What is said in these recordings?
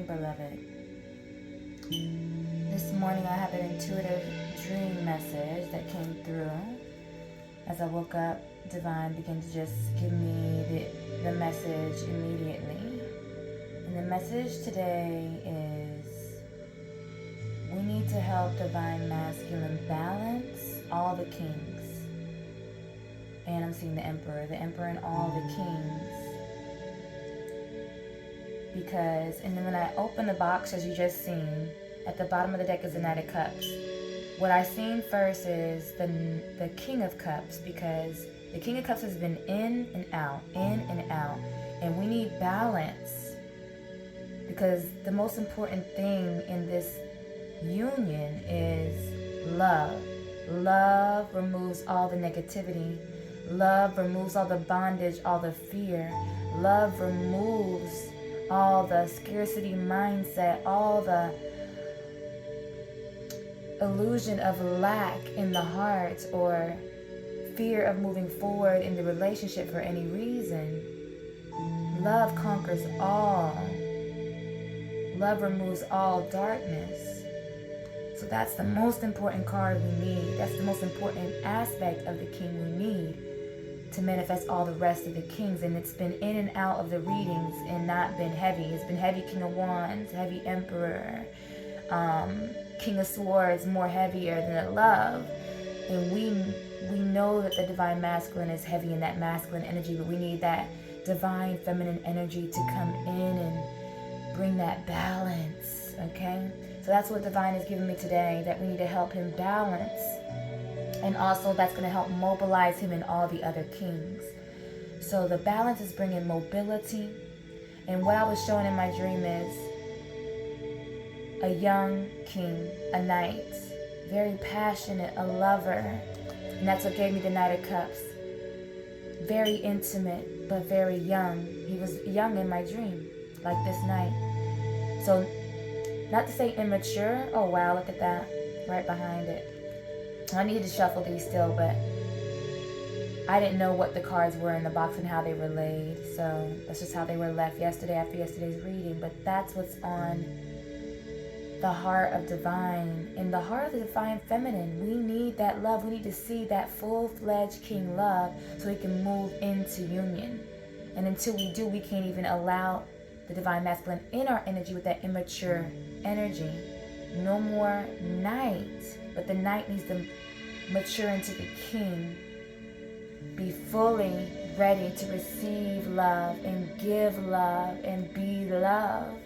beloved. This morning I have an intuitive dream message that came through. As I woke up, Divine began to just give me the message immediately. And the message today is we need to help Divine Masculine balance all the kings. And I'm seeing the Emperor and all the kings. Because, and then when I open the box, as you just seen, at the bottom of the deck is the Knight of Cups. What I seen first is the King of Cups, because the King of Cups has been in and out, and we need balance. Because the most important thing in this union is love. Love removes all the negativity. Love removes all the bondage, all the fear. Love removes all the scarcity mindset, all the illusion of lack in the heart or fear of moving forward in the relationship for any reason. Love conquers all. Love removes all darkness. So that's the most important card we need. That's the most important aspect of the king we need to manifest all the rest of the kings. And it's been in and out of the readings and not been heavy. It's been heavy King of Wands, heavy Emperor, King of Swords, more heavier than the love. And we know that the Divine Masculine is heavy in that masculine energy, but we need that Divine Feminine energy to come in and bring that balance, okay? So that's what Divine is giving me today, that we need to help him balance. And also that's going to help mobilize him and all the other kings. So the balance is bringing mobility. And what I was showing in my dream is a young king, a knight, very passionate, a lover. And that's what gave me the Knight of Cups. Very intimate, but very young. He was young in my dream, like this night. So, not to say immature. Oh wow, look at that, right behind it. I needed to shuffle these still, but I didn't know what the cards were in the box and how they were laid. So that's just how they were left yesterday after yesterday's reading. But that's what's on the heart of Divine. In the heart of the Divine Feminine, we need that love. We need to see that full-fledged king love so we can move into union. And until we do, we can't even allow the Divine Masculine in our energy with that immature energy. No more knight, but the knight needs to mature into the king. Be fully ready to receive love and give love and be love.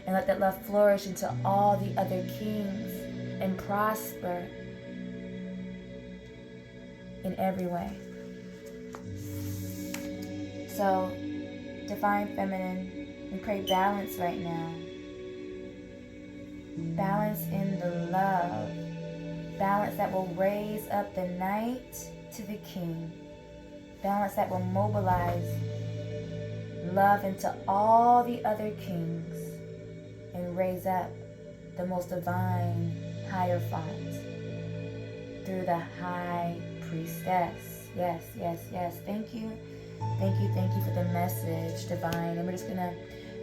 And let that love flourish into all the other kings and prosper in every way. So, Divine Feminine, we pray balance right now. Balance in the love. Balance that will raise up the knight to the king. Balance that will mobilize love into all the other kings and raise up the most divine hierophant through the High Priestess. Yes, yes, yes. Thank you. Thank you, thank you for the message, Divine. And we're just going to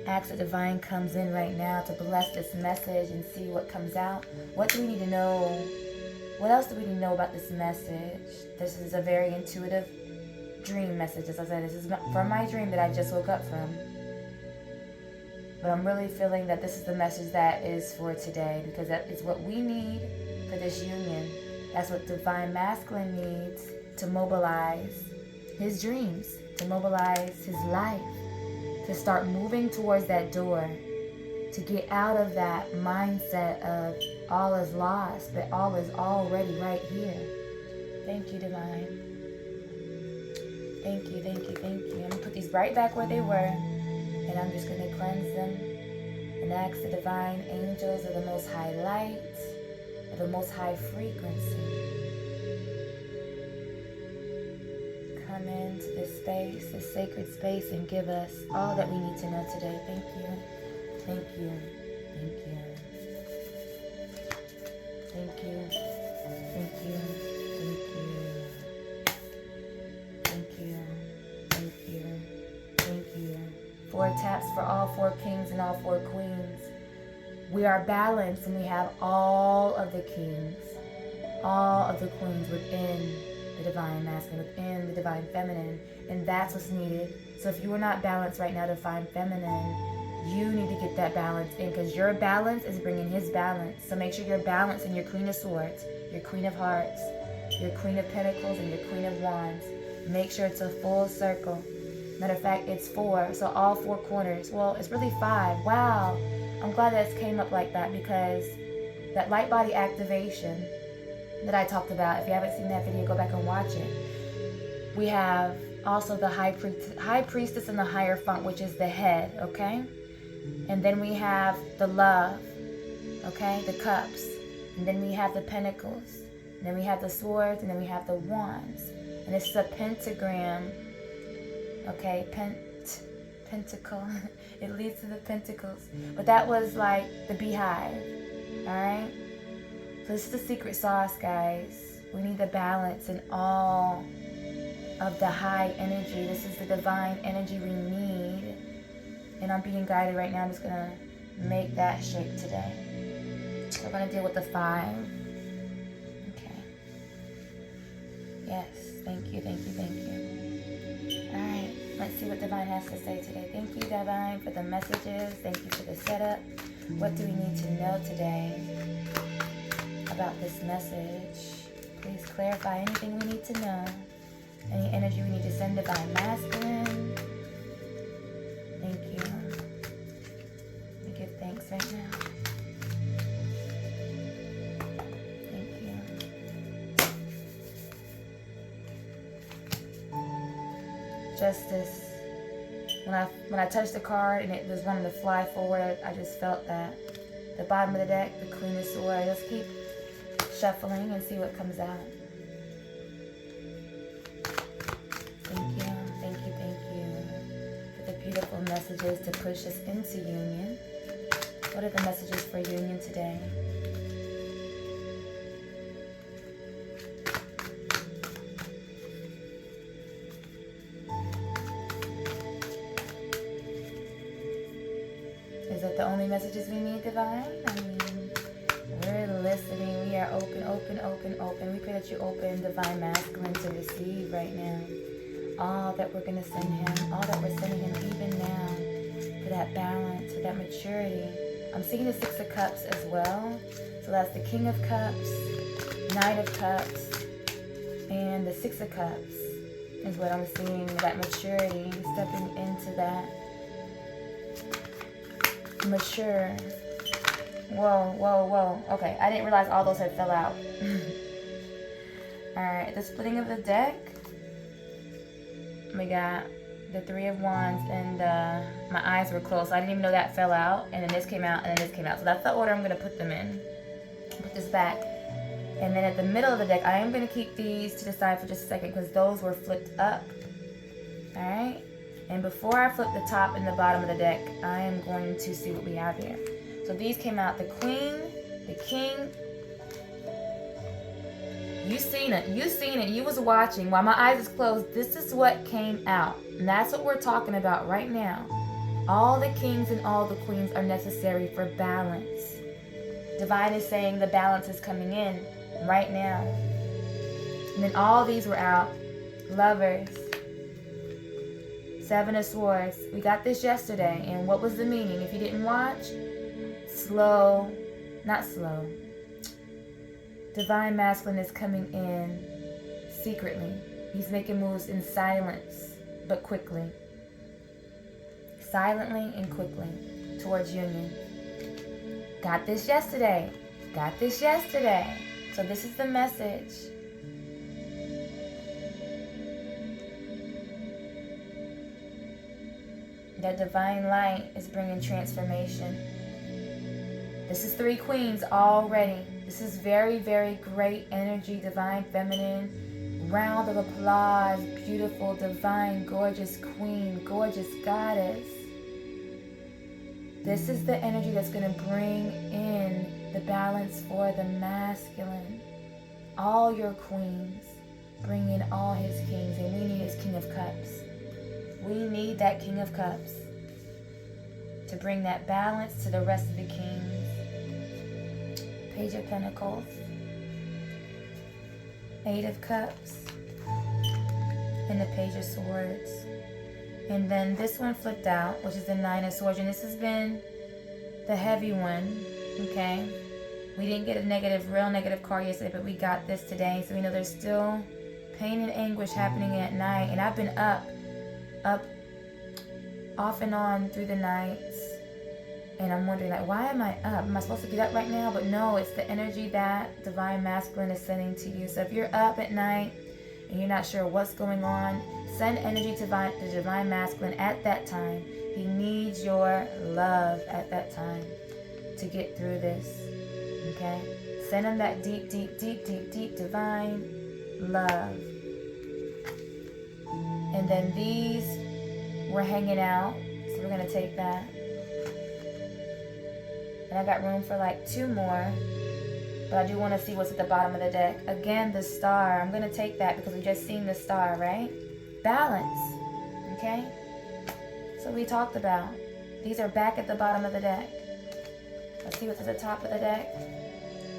ask that Divine comes in right now to bless this message and see what comes out. What do we need to know? What else do we need to know about this message? This is a very intuitive dream message. As I said, this is from my dream that I just woke up from. But I'm really feeling that this is the message that is for today, because that is what we need for this union. That's what Divine Masculine needs to mobilize his dreams, to mobilize his life, to start moving towards that door, to get out of that mindset of all is lost, but all is already right here. Thank you, Divine. Thank you, thank you, thank you. I'm going to put these right back where they were. And I'm just going to cleanse them and ask the divine angels of the most high light, of the most high frequency, come into this space, this sacred space, and give us all that we need to know today. Thank you. Thank you. Thank you. Thank you. Thank you. Thank you. Thank you. Thank you. Thank you. 4 taps for all 4 kings and all 4 queens. We are balanced, and we have all of the kings, all of the queens within the divine masculine, within the divine feminine, and that's what's needed. So if you are not balanced right now, divine feminine, you need to get that balance in, because your balance is bringing his balance. So make sure you're balanced in your Queen of Swords, your Queen of Hearts, your Queen of Pentacles, and your Queen of Wands. Make sure it's a full circle. Matter of fact, it's 4, so all 4 corners. Well, it's really 5. Wow. I'm glad that it came up like that, because that light body activation that I talked about, if you haven't seen that video, go back and watch it. We have also the High Priestess and the Hierophant, which is the head, okay? And then we have the love, okay? The cups. And then we have the pentacles. And then we have the swords, and then we have the wands. And this is a pentagram, okay? Pentacle. It leads to the pentacles. But that was like the beehive, all right? So this is the secret sauce, guys. We need the balance in all of the high energy. This is the divine energy we need. And I'm being guided right now. I'm just going to make that shape today. So we're going to deal with the 5. Okay. Yes. Thank you, thank you, thank you. All right. Let's see what Divine has to say today. Thank you, Divine, for the messages. Thank you for the setup. What do we need to know today about this message? Please clarify anything we need to know. Any energy we need to send Divine Masculine. Thank you. We give thanks right now. Thank you. Justice. When I touched the card and it was wanting to fly forward, I just felt that. The bottom of the deck, the Queen of Swords. Let's keep shuffling and see what comes out. Thank you, thank you, thank you for the beautiful messages to push us into union. What are the messages for union today? Is that the only messages we need, Divine? I mean, we're listening. We are open, open, open, open. We pray that you open Divine Masculine to receive right now. All that we're going to send him, all that we're sending him even now, for that balance, for that maturity. I'm seeing the 6 of Cups as well. So that's the King of Cups, Knight of Cups, and the 6 of Cups is what I'm seeing, that maturity, stepping into that mature. Whoa, whoa, whoa. Okay, I didn't realize all those had fell out. Alright, the splitting of the deck. We got the 3 of Wands, and my eyes were closed, so I didn't even know that fell out. And then this came out, and then this came out. So that's the order I'm going to put them in. Put this back. And then at the middle of the deck, I am going to keep these to the side for just a second, because those were flipped up. Alright? And before I flip the top and the bottom of the deck, I am going to see what we have here. So these came out, the Queen, the King. You seen it. You seen it. You was watching. While my eyes is closed, this is what came out. And that's what we're talking about right now. All the kings and all the queens are necessary for balance. Divine is saying the balance is coming in right now. And then all these were out. Lovers. 7 of Swords. We got this yesterday. And what was the meaning? If you didn't watch, slow. Not slow. Divine Masculine is coming in secretly. He's making moves in silence, but quickly. Silently and quickly towards union. Got this yesterday. Got this yesterday. So this is the message. That divine light is bringing transformation. This is 3 queens already. This is very, very great energy, divine feminine. Round of applause, beautiful, divine, gorgeous queen, gorgeous goddess. This is the energy that's going to bring in the balance for the masculine. All your queens, bring in all his kings, and we need his King of Cups. We need that King of Cups to bring that balance to the rest of the kings. Page of Pentacles, Eight of Cups, and the Page of Swords. And then this one flipped out, which is the Nine of Swords. And this has been the heavy one, okay? We didn't get a real negative card yesterday, but we got this today. So we know there's still pain and anguish happening at night. And I've been up off and on through the nights. And I'm wondering, like, why am I up? Am I supposed to get up right now? But no, it's the energy that Divine Masculine is sending to you. So if you're up at night and you're not sure what's going on, send energy to the Divine Masculine at that time. He needs your love at that time to get through this. Okay? Send him that deep, deep, deep, deep, deep divine love. And then these were hanging out. So we're going to take that. And I got room for like 2 more. But I do want to see what's at the bottom of the deck. Again, the star. I'm going to take that because we just seen the star, right? Balance. Okay? So we talked about. These are back at the bottom of the deck. Let's see what's at the top of the deck.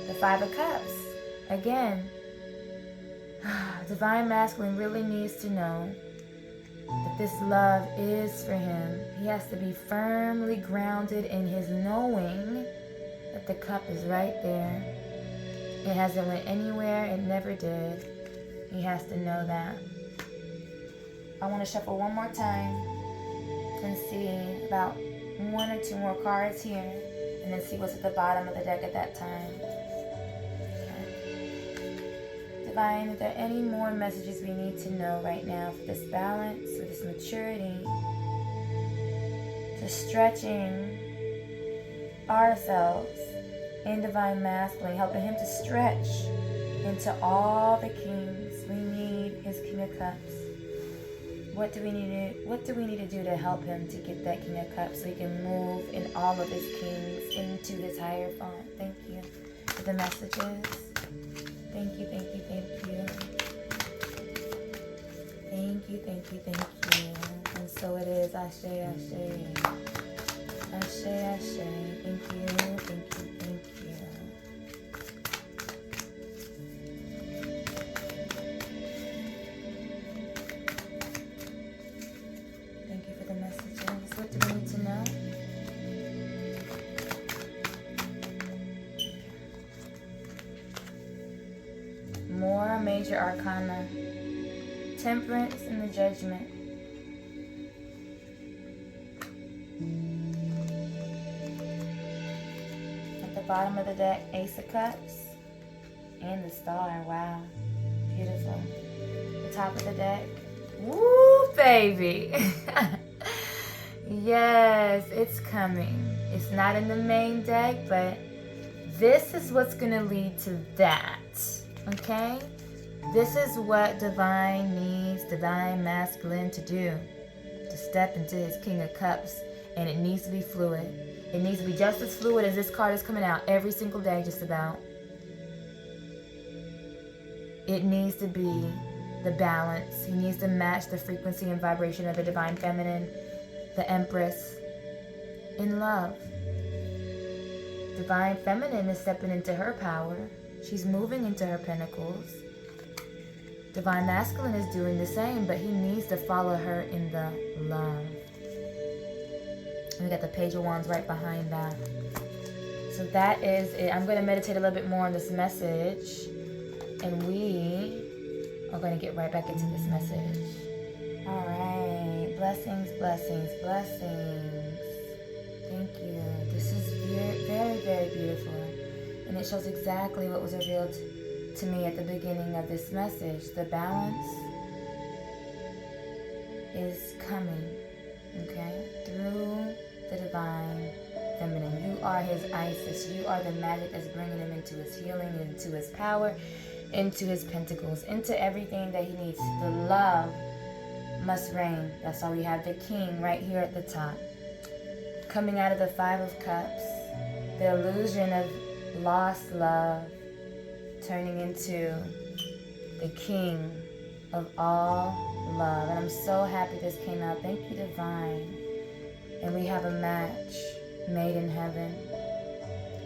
The Five of Cups. Again, Divine Masculine really needs to know that this love is for him. He has to be firmly grounded in his knowing that the cup is right there. It hasn't went anywhere. It never did. He has to know that. I want to shuffle one more time and see about 1 or 2 more cards here, and then see what's at the bottom of the deck at that time. Okay. Divine, are there any more messages we need to know right now for this balance, for this maturity, to stretching ourselves in Divine Masculine, helping him to stretch into all the kings? We need his King of Cups. What do we need to do to help him to get that King of Cups so he can move in all of his kings into his higher font? Thank you for the messages. Thank you, thank you, thank you. Thank you, thank you, thank you. And so it is. Ashe, ashe. Ashe, ashe. Thank you, thank you, thank you. What do we need to know? More major arcana. Temperance and the Judgment. At the bottom of the deck, Ace of Cups and the Star. Wow. Beautiful. The top of the deck. Woo, baby. Yes, it's coming. It's not in the main deck, but this is what's going to lead to that. Okay? This is what Divine needs Divine Masculine to do. To step into his King of Cups. And it needs to be fluid. It needs to be just as fluid as this card is coming out every single day, just about. It needs to be the balance. He needs to match the frequency and vibration of the Divine Feminine, the Empress, in love. Divine Feminine is stepping into her power. She's moving into her pentacles. Divine Masculine is doing the same, but he needs to follow her in the love. And we got the Page of Wands right behind that. So that is it. I'm going to meditate a little bit more on this message, and we are going to get right back into this message. All right. Blessings, blessings, blessings. Thank you. This is very, very, very beautiful. And it shows exactly what was revealed to me at the beginning of this message. The balance is coming, okay, through the Divine Feminine. You are his Isis. You are the magic that's bringing him into his healing, into his power, into his pentacles, into everything that he needs. The love must reign. That's why we have the King right here at the top. Coming out of the Five of Cups. The illusion of lost love turning into the King of all love. And I'm so happy this came out. Thank you, Divine. And we have a match made in heaven.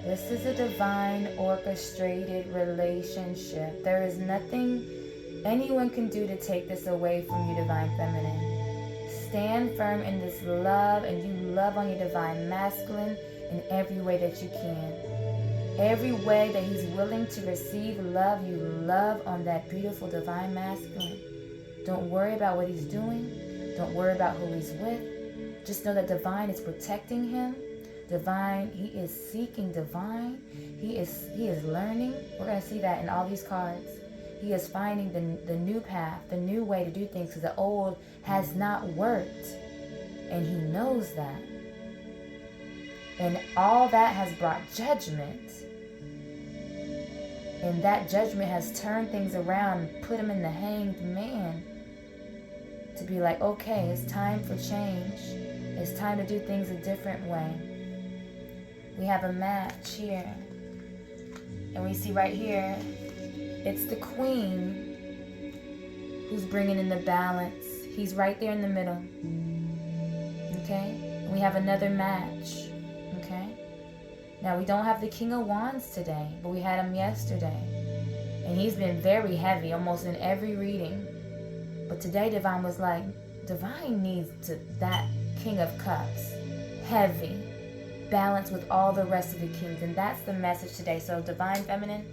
This is a divine orchestrated relationship. There is nothing anyone can do to take this away from you, divine feminine. Stand firm in this love, and you love on your divine masculine in every way that you can. Every way that he's willing to receive love, you love on that beautiful divine masculine. Don't worry about what he's doing. Don't worry about who he's with. Just know that divine is protecting him. Divine, he is seeking divine. He is learning. We're going to see that in all these cards. He is finding the new path, the new way to do things, because the old has not worked. And he knows that. And all that has brought judgment. And that judgment has turned things around and put him in the hanged man. To be like, okay, it's time for change. It's time to do things a different way. We have a match here. And we see right here, it's the queen who's bringing in the balance. He's right there in the middle. Okay? And we have another match. Okay? Now, we don't have the King of Wands today, but we had him yesterday. And he's been very heavy, almost in every reading. But today, Divine was like, Divine needs that King of Cups. Heavy. Balance with all the rest of the kings. And that's the message today. So, Divine Feminine,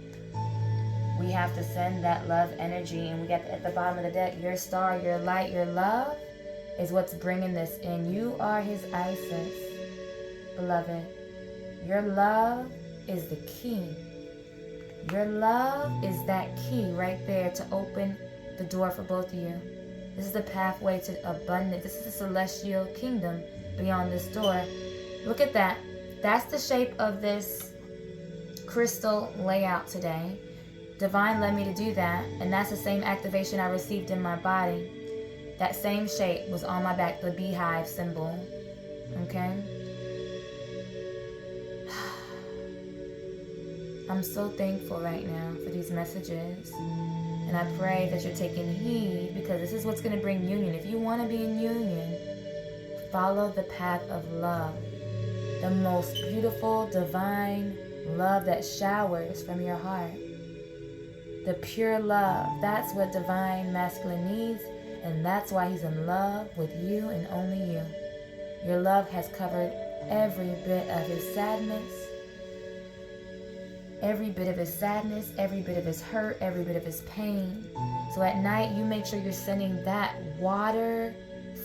we have to send that love energy. And we got at the bottom of the deck, your star, your light, your love is what's bringing this in. You are his Isis, beloved. Your love is the key. Your love is that key right there to open the door for both of you. This is the pathway to abundance. This is the celestial kingdom beyond this door. Look at that. That's the shape of this crystal layout today. Divine led me to do that, and that's the same activation I received in my body. That same shape was on my back, the beehive symbol. Okay? I'm so thankful right now for these messages. And I pray that you're taking heed, because this is what's going to bring union. If you want to be in union, follow the path of love. The most beautiful, divine love that showers from your heart. The pure love. That's what divine masculine needs. And that's why he's in love with you and only you. Your love has covered every bit of his sadness. Every bit of his sadness, every bit of his hurt, every bit of his pain. So at night, you make sure you're sending that water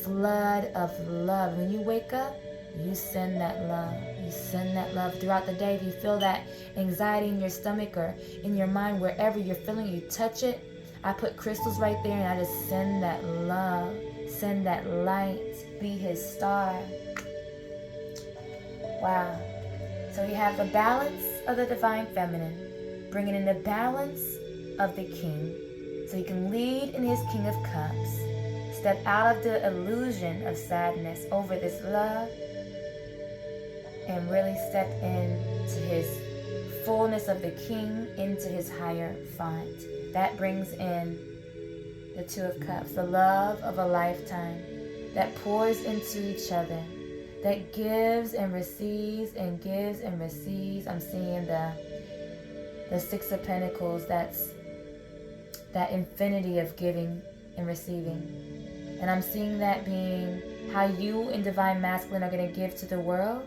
flood of love. When you wake up, you send that love. You send that love throughout the day. If you feel that anxiety in your stomach or in your mind, wherever you're feeling, you touch it. I put crystals right there and I just send that love. Send that light. Be his star. Wow. So we have the balance of the divine feminine, bringing in the balance of the king, so he can lead in his King of Cups, step out of the illusion of sadness over this love, and really step into his fullness of the king, into his higher font. That brings in the Two of Cups, the love of a lifetime that pours into each other, that gives and receives and gives and receives. I'm seeing the Six of Pentacles. That's that infinity of giving and receiving. And I'm seeing that being how you in Divine Masculine are going to give to the world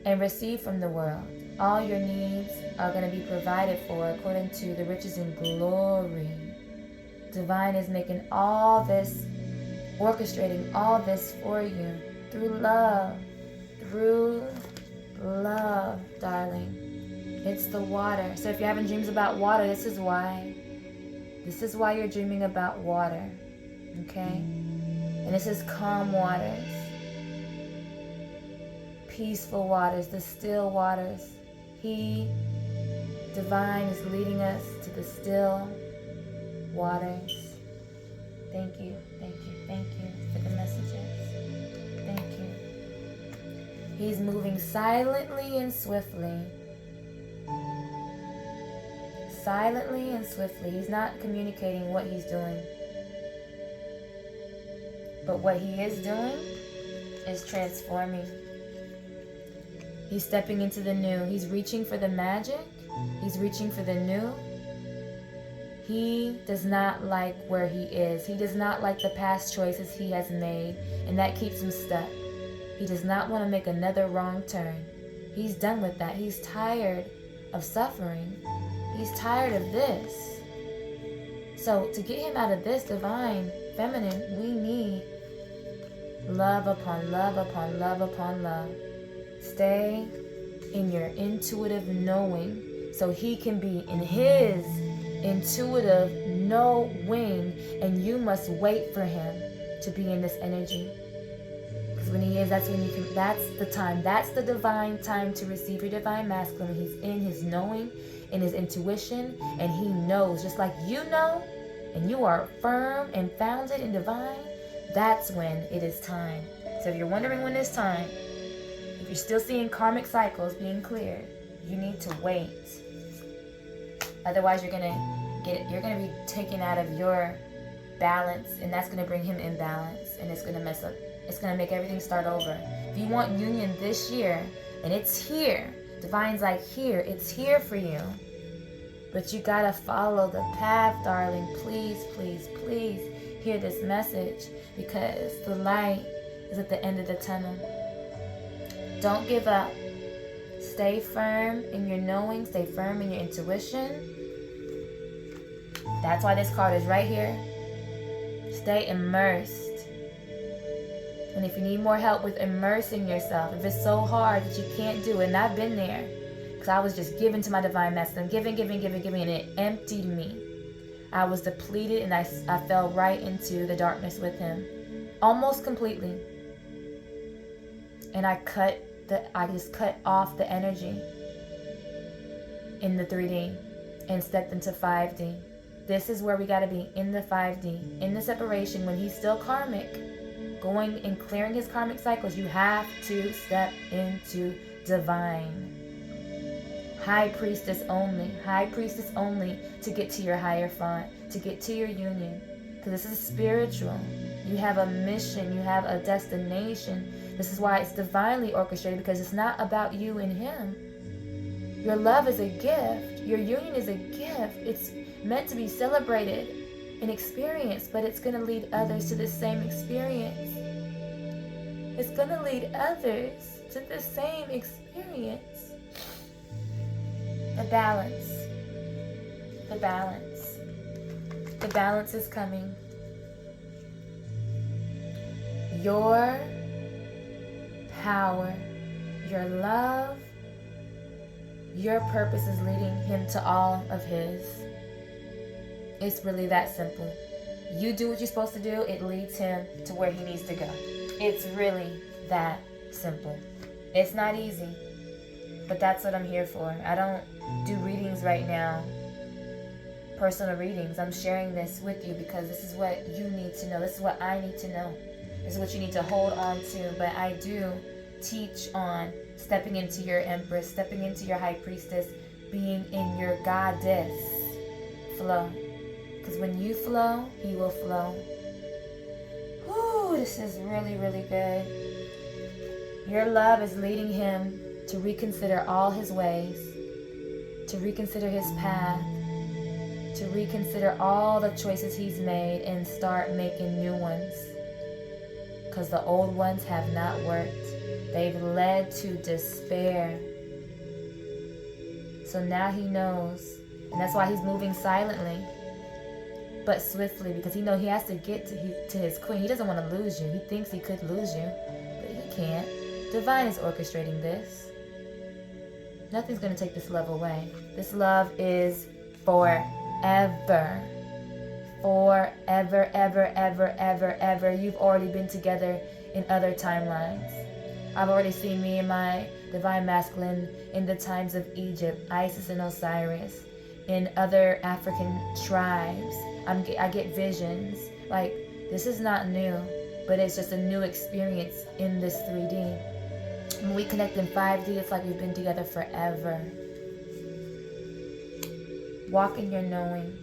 and receive from the world. All your needs are going to be provided for according to the riches and glory. Divine is making all this, orchestrating all this for you. Through love, darling. It's the water. So if you're having dreams about water, this is why. This is why you're dreaming about water. Okay? And this is calm waters. Peaceful waters, the still waters. Divine, is leading us to the still waters. Thank you for the messages. Thank you. He's moving silently and swiftly. Silently and swiftly. He's not communicating what he's doing. But what he is doing is transforming. He's stepping into the new. He's reaching for the magic. He's reaching for the new. He does not like where he is. He does not like the past choices he has made, and that keeps him stuck. He does not want to make another wrong turn. He's done with that. He's tired of suffering. He's tired of this. So to get him out of this, divine feminine, we need love upon love upon love upon love. Stay in your intuitive knowing so he can be in his intuitive knowing, and you must wait for him to be in this energy. Because when he is, that's when you can, that's the time, that's the divine time to receive your divine masculine. He's in his knowing, in his intuition, and he knows, just like you know, and you are firm and founded in divine. That's when it is time. So if you're wondering when it's time, if you're still seeing karmic cycles being cleared, you need to wait. Otherwise, you're gonna be taken out of your balance, and that's gonna bring him imbalance, and it's gonna mess up. It's gonna make everything start over. If you want union this year, and it's here, divine's like here, it's here for you. But you gotta follow the path, darling. Please, please, please hear this message, because the light is at the end of the tunnel. Don't give up. Stay firm in your knowing. Stay firm in your intuition. That's why this card is right here. Stay immersed. And if you need more help with immersing yourself, if it's so hard that you can't do it, and I've been there, because I was just giving to my divine masculine, giving, and it emptied me. I was depleted, and I fell right into the darkness with him, almost completely. And I just cut off the energy in the 3D and stepped into 5D. This is where we got to be, in the 5D, in the separation, when he's still karmic, going and clearing his karmic cycles. You have to step into divine. High Priestess only to get to your higher font, to get to your union. Because this is spiritual. You have a mission, you have a destination. This is why it's divinely orchestrated, because it's not about you and him. Your love is a gift. Your union is a gift. It's meant to be celebrated and experienced, but it's going to lead others to the same experience. It's going to lead others to the same experience. The balance. The balance. The balance is coming. Your power, your love, your purpose is leading him to all of his. It's really that simple. You do what you're supposed to do, it leads him to where he needs to go. It's really that simple. It's not easy, but that's what I'm here for. I don't do readings right now, personal readings. I'm sharing this with you because this is what you need to know. This is what I need to know. This is what you need to hold on to. But I do teach on stepping into your empress, stepping into your high priestess, being in your goddess flow. Because when you flow, he will flow. Whew, this is really, really good. Your love is leading him to reconsider all his ways, to reconsider his path, to reconsider all the choices he's made and start making new ones. Because the old ones have not worked. They've led to despair. So now he knows. And that's why he's moving silently, but swiftly, because he knows he has to get to his queen. He doesn't want to lose you. He thinks he could lose you, but he can't. Divine is orchestrating this. Nothing's going to take this love away. This love is forever. Forever, ever, ever, ever, ever. You've already been together in other timelines. I've already seen me and my divine masculine in the times of Egypt, Isis and Osiris, in other African tribes. I get visions. Like, this is not new, but it's just a new experience in this 3D. When we connect in 5D, it's like we've been together forever. Walk in your knowing.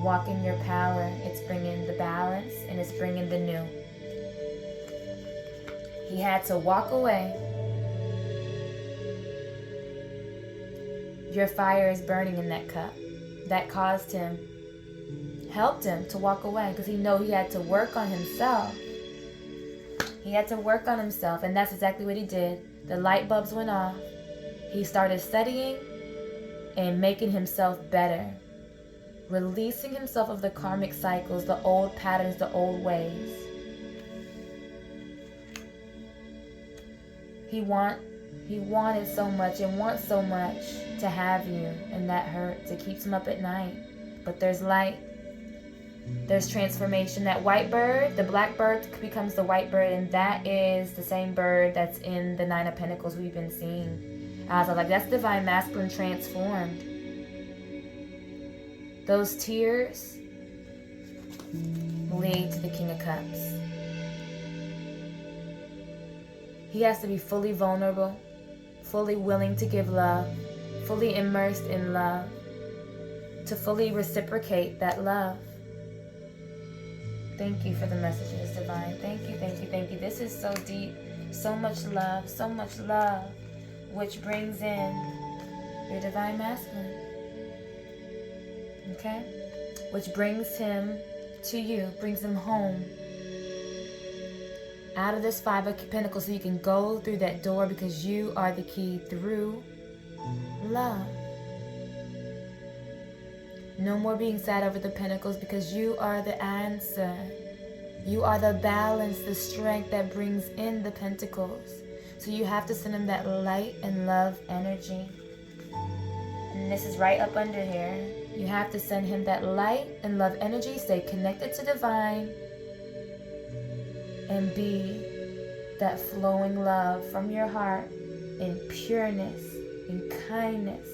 Walk in your power. It's bringing the balance, and it's bringing the new. He had to walk away your fire is burning in that cup. That helped him to walk away, because he knew he had to work on himself. He had to work on himself, and that's exactly what he did. The light bulbs went off. He started studying and making himself better, releasing himself of the karmic cycles, the old patterns, the old ways. He wanted so much and wants so much to have you, and that hurts. It keeps him up at night. But there's light. There's transformation. That white bird, the black bird becomes the white bird, and that is the same bird that's in the Nine of Pentacles we've been seeing. I was like, that's divine masculine transformed. Those tears lead to the King of Cups. He has to be fully vulnerable, fully willing to give love, fully immersed in love, to fully reciprocate that love. Thank you for the messages, Divine. Thank you, thank you, thank you. This is so deep. So much love, which brings in your Divine Masculine. Okay? Which brings him to you, brings him home. Out of this Five of Pentacles, so you can go through that door, because you are the key through love. No more being sad over the Pentacles, because you are the answer. You are the balance, the strength that brings in the Pentacles. So you have to send him that light and love energy. And this is right up under here. You have to send him that light and love energy. Stay connected to Divine. And be that flowing love from your heart in pureness, in kindness,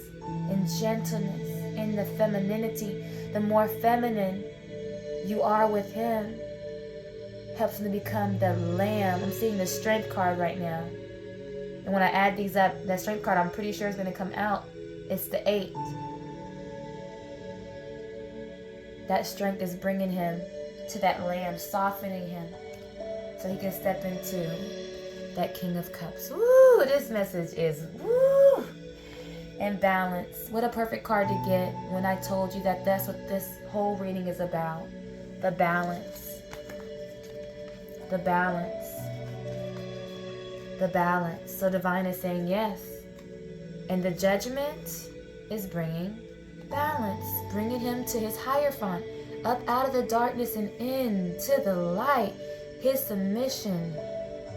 in gentleness, in the femininity. The more feminine you are with him, helps him to become the lamb. I'm seeing the strength card right now. And when I add these up, that strength card, I'm pretty sure is going to come out. It's the 8. That strength is bringing him to that lamb, softening him, so he can step into that King of Cups. Woo! This message is woo! And balance. What a perfect card to get when I told you that that's what this whole reading is about. The balance. The balance. The balance. So Divine is saying yes. And the Judgment is bringing balance. Bringing him to his hierophant. Up out of the darkness and into the light. His submission.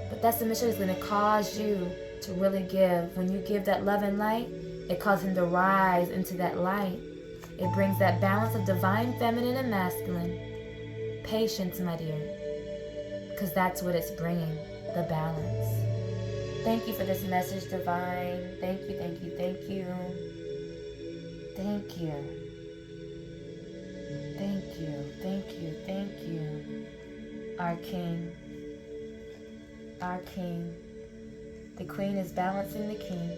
But that submission is going to cause you to really give. When you give that love and light, it causes him to rise into that light. It brings that balance of divine feminine and masculine. Patience, my dear. Because that's what it's bringing. The balance. Thank you for this message, Divine. Thank you, thank you, thank you. Thank you. Thank you, thank you, thank you. Our King. Our King. The Queen is balancing the King.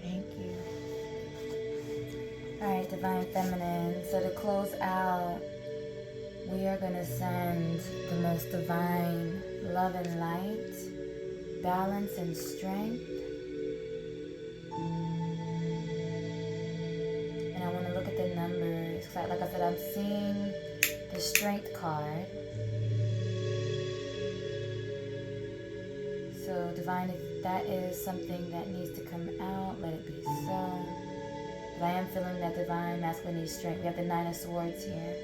Thank you. Alright, Divine Feminine. So to close out, we are going to send the most divine love and light, balance and strength. And I want to look at the numbers. Like I said, I'm seeing the Strength card. So Divine, if that is something that needs to come out, let it be so. But I am feeling that Divine Masculine needs strength. We have the Nine of Swords here.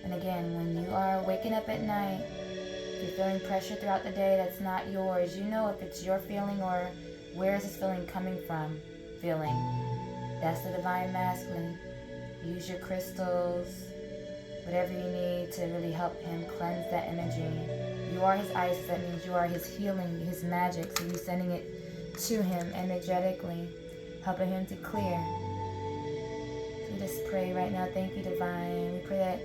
And again, when you are waking up at night, if you're feeling pressure throughout the day that's not yours, you know if it's your feeling or where is this feeling coming from. That's the Divine Masculine. Use your crystals, whatever you need to really help him cleanse that energy. You are his Isis, that means you are his healing, his magic. So you're sending it to him energetically, helping him to clear. So just pray right now. Thank you, Divine. We pray that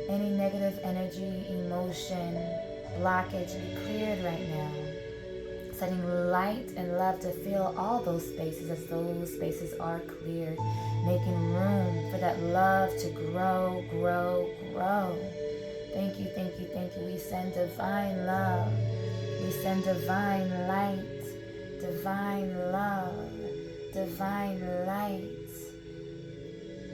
any negative energy, emotion, blockage be cleared right now. Sending light and love to fill all those spaces as those spaces are cleared. Making room for that love to grow, grow, grow. Thank you, thank you, thank you. We send divine love. We send divine light, divine love, divine light.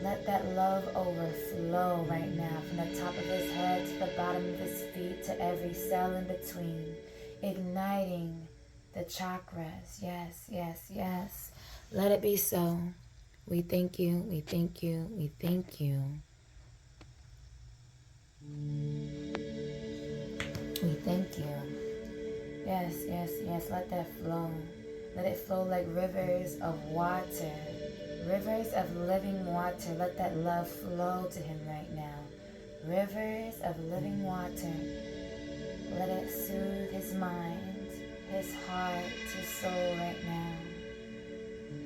Let that love overflow right now from the top of his head to the bottom of his feet to every cell in between, igniting the chakras. Yes, yes, yes. Let it be so. We thank you, we thank you, we thank you. We thank you. Yes, yes, yes. Let that flow. Let it flow like rivers of water. Rivers of living water. Let that love flow to him right now. Rivers of living water. Let it soothe his mind, his heart, his soul right now.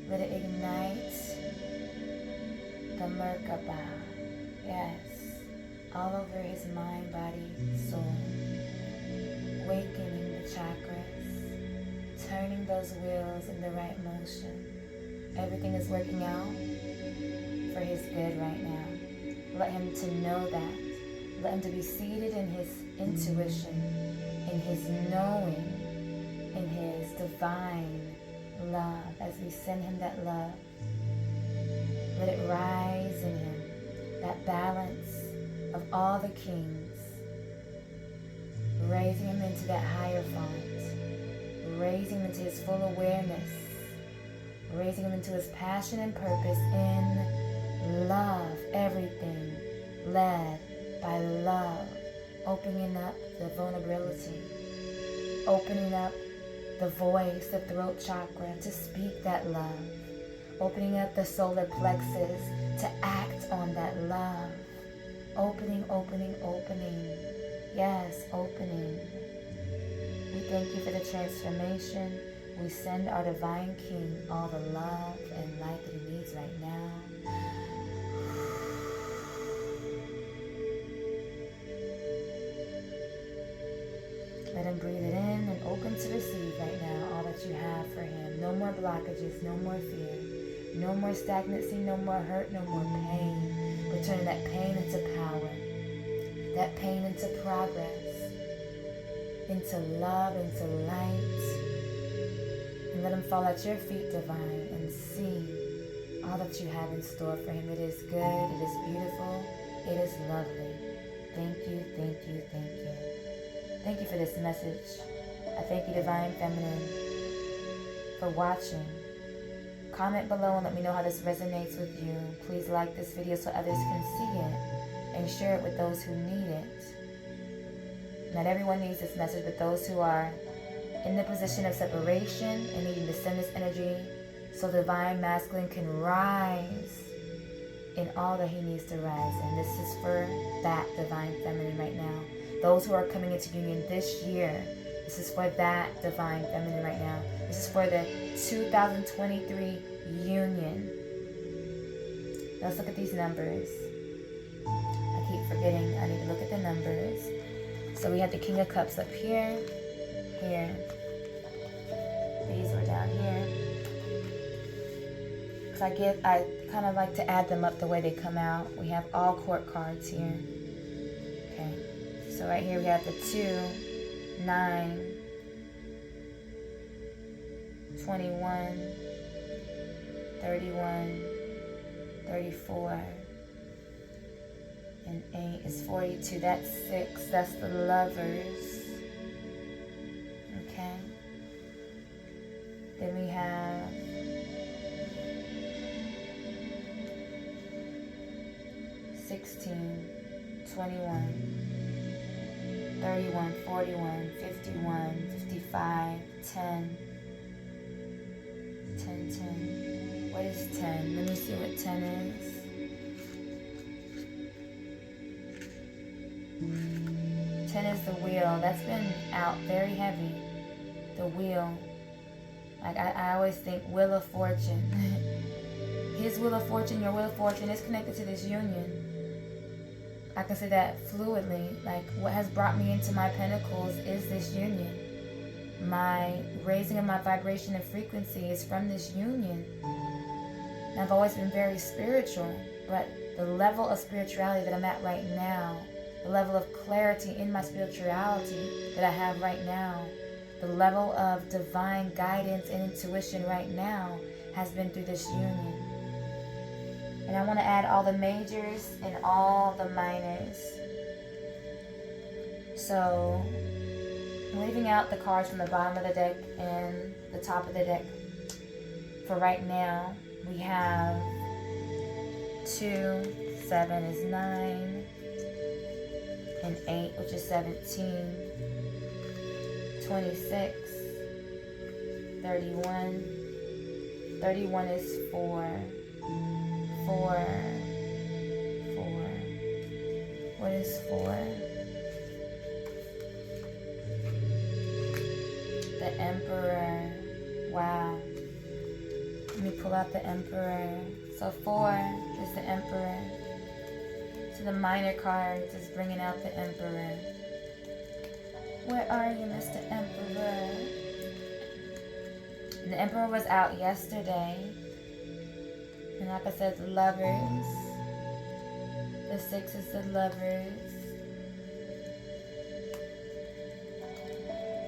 Let it ignite the Merkaba. Yes. All over his mind, body, soul. Awakening the chakras. Turning those wheels in the right motion. Everything is working out for his good right now. Let him to know that. Let him to be seated in his intuition, in his knowing, in his divine love. As we send him that love, let it rise in him. That balance of all the kings, raising him into that higher font, raising him into his full awareness, raising him into his passion and purpose in love, everything led by love, opening up the vulnerability, opening up the voice, the throat chakra to speak that love, opening up the solar plexus to act on that love, opening, opening, opening, yes, opening. We thank you for the transformation. We send our divine king all the love and light that he needs right now. Let him breathe it in and open to receive right now all that you have for him. No more blockages, no more fear, no more stagnancy, no more hurt, no more pain. But turning that pain into power, that pain into progress, into love, into light. And let him fall at your feet, divine, and see all that you have in store for him. It is good, it is beautiful, it is lovely. Thank you, thank you, thank you. Thank you for this message. I thank you, Divine Feminine, for watching. Comment below and let me know how this resonates with you. Please like this video so others can see it and share it with those who need it. Not everyone needs this message, but those who are in the position of separation and needing to send this energy so Divine Masculine can rise in all that he needs to rise in. This is for that Divine Feminine right now. Those who are coming into union this year, this is for that Divine Feminine right now. This is for the 2023 union. Let's look at these numbers. I keep forgetting I need to look at the numbers. So we have the King of Cups up here, here. These were down here. Because I kind of like to add them up the way they come out. We have all court cards here. Okay. So right here we have the 2, 9, 21, 31, 34, and 8 is 42. That's 6. That's the Lovers. Okay. Then we have 16, 21, 31, 41, 51, 55, 10, 10, 10. What is 10? Let me see what 10 is. 10 is the wheel. That's been out very heavy. The wheel. Like I always think Wheel of Fortune. His Wheel of Fortune, your Wheel of Fortune is connected to this union. I can say that fluidly. Like what has brought me into my pentacles is this union. My raising of my vibration and frequency is from this union. And I've always been very spiritual, but the level of spirituality that I'm at right now, the level of clarity in my spirituality that I have right now, the level of divine guidance and intuition right now has been through this union. And I want to add all the majors and all the minors. So, I'm leaving out the cards from the bottom of the deck and the top of the deck. For right now, we have 2, 7 is 9, and 8, which is 17, 26, 31, 31 is 4, 4, 4, what is 4? The Emperor, wow. Let me pull out the Emperor. So 4 is the Emperor. So the minor cards is bringing out the Emperor. Where are you, Mr. Emperor? The Emperor was out yesterday. And like I said, the Lovers. The 6 is the Lovers.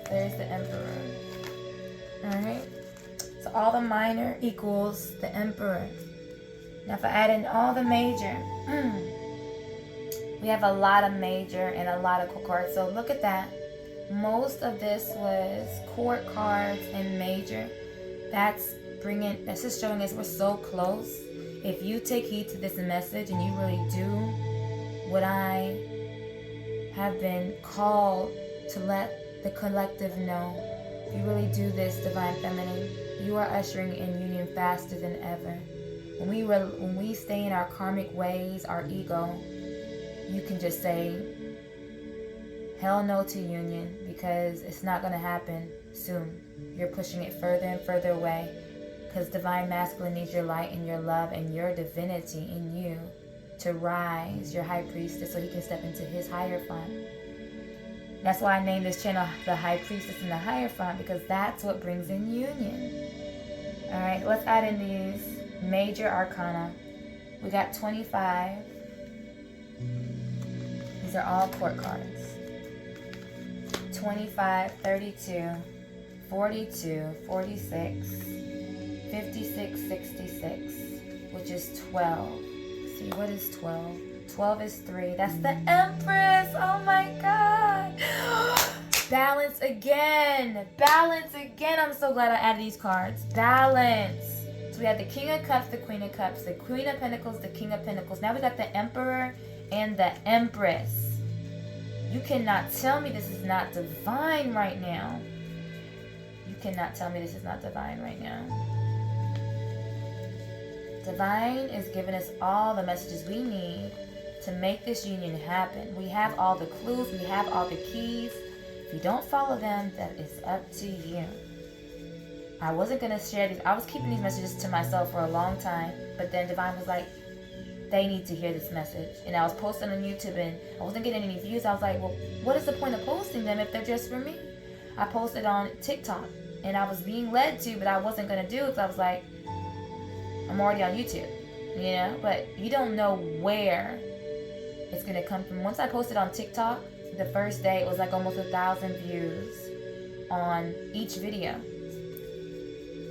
There's the Emperor. Alright? So all the minor equals the Emperor. Now if I add in all the major, we have a lot of major and a lot of court cards. So look at that. Most of this was court cards and major. That's just showing us we're so close. If you take heed to this message and you really do what I have been called to let the collective know, if you really do this, Divine Feminine, you are ushering in union faster than ever. When we stay in our karmic ways, our ego, you can just say, hell no to union, because it's not going to happen soon. You're pushing it further and further away, because Divine Masculine needs your light and your love and your divinity in you to rise, your High Priestess, so he can step into his higher front. That's why I named this channel the High Priestess in the Higher Front, because that's what brings in union. Alright, let's add in these major arcana. We got 25. These are all court cards. 25, 32, 42, 46, 56, 66, which is 12. See, what is 12? 12 is 3. That's the Empress. Oh my God. Balance again. Balance again. I'm so glad I added these cards. Balance. So we had the King of Cups, the Queen of Cups, the Queen of Pentacles, the King of Pentacles. Now we got the Emperor and the Empress. You cannot tell me this is not divine right now. You cannot tell me this is not divine right now. Divine is giving us all the messages we need to make this union happen. We have all the clues. We have all the keys. If you don't follow them, that is up to you. I wasn't going to share these. I was keeping these messages to myself for a long time. But then Divine was like, they need to hear this message. And I was posting on YouTube and I wasn't getting any views. I was like, well, what is the point of posting them if they're just for me? I posted on TikTok and I was being led to, but I wasn't going to do it because I was like, I'm already on YouTube, you know? But you don't know where it's going to come from. Once I posted on TikTok, the first day it was like almost 1,000 views on each video.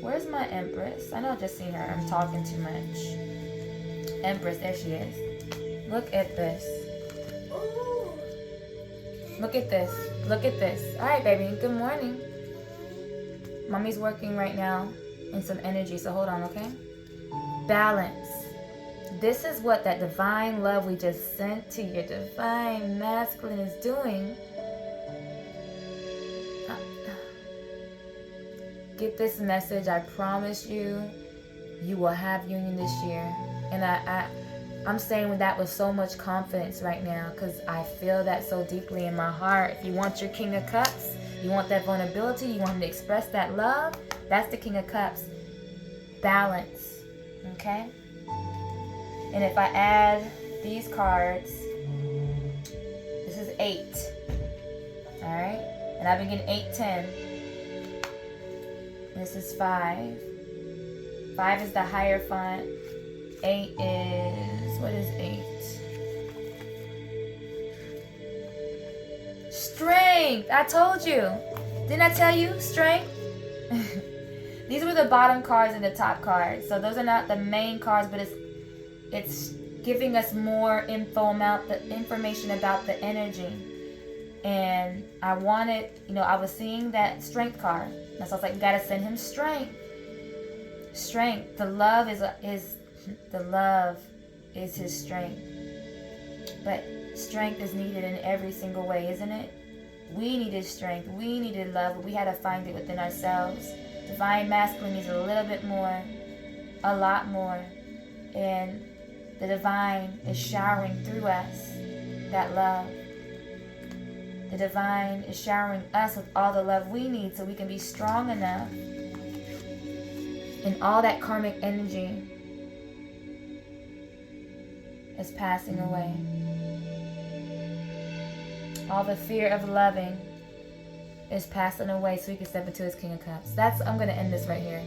Where's my Empress? I know I just seen her. I'm talking too much. Empress, there she is. Look at this. Look at this. Look at this. All right, baby. Good morning. Mommy's working right now in some energy, so hold on, okay? Balance. This is what that divine love we just sent to your Divine Masculine is doing. Get this message. I promise you, you will have union this year. And I'm saying that with so much confidence right now because I feel that so deeply in my heart. If you want your King of Cups, you want that vulnerability, you want to express that love, that's the King of Cups. Balance. Okay? And if I add these cards, this is 8. Alright? And I've been getting 8, 10. This is 5. 5 is the higher font. 8 is, what is 8? Strength! I told you. Didn't I tell you? Strength? These were the bottom cards and the top cards. So those are not the main cards, but it's giving us more information about the energy. And I wanted, I was seeing that strength card. And so I was like, we gotta send him strength. Strength. The love is his strength. But strength is needed in every single way, isn't it? We needed strength. We needed love. But we had to find it within ourselves. Divine masculine needs a little bit more, a lot more. And the divine is showering through us that love. The divine is showering us with all the love we need so we can be strong enough. And all that karmic energy is passing away. All the fear of loving is passing away so we can step into his King of Cups. I'm going to end this right here.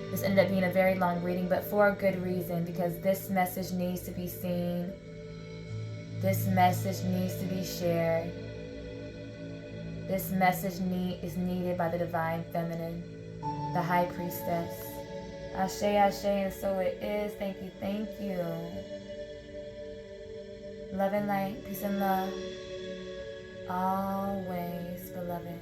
This ended up being a very long reading, but for a good reason, because this message needs to be seen. This message needs to be shared. This message is needed by the divine feminine, the High Priestess. Ashe, ashe, and so it is. Thank you, thank you. Love and light, peace and love. Always, beloved.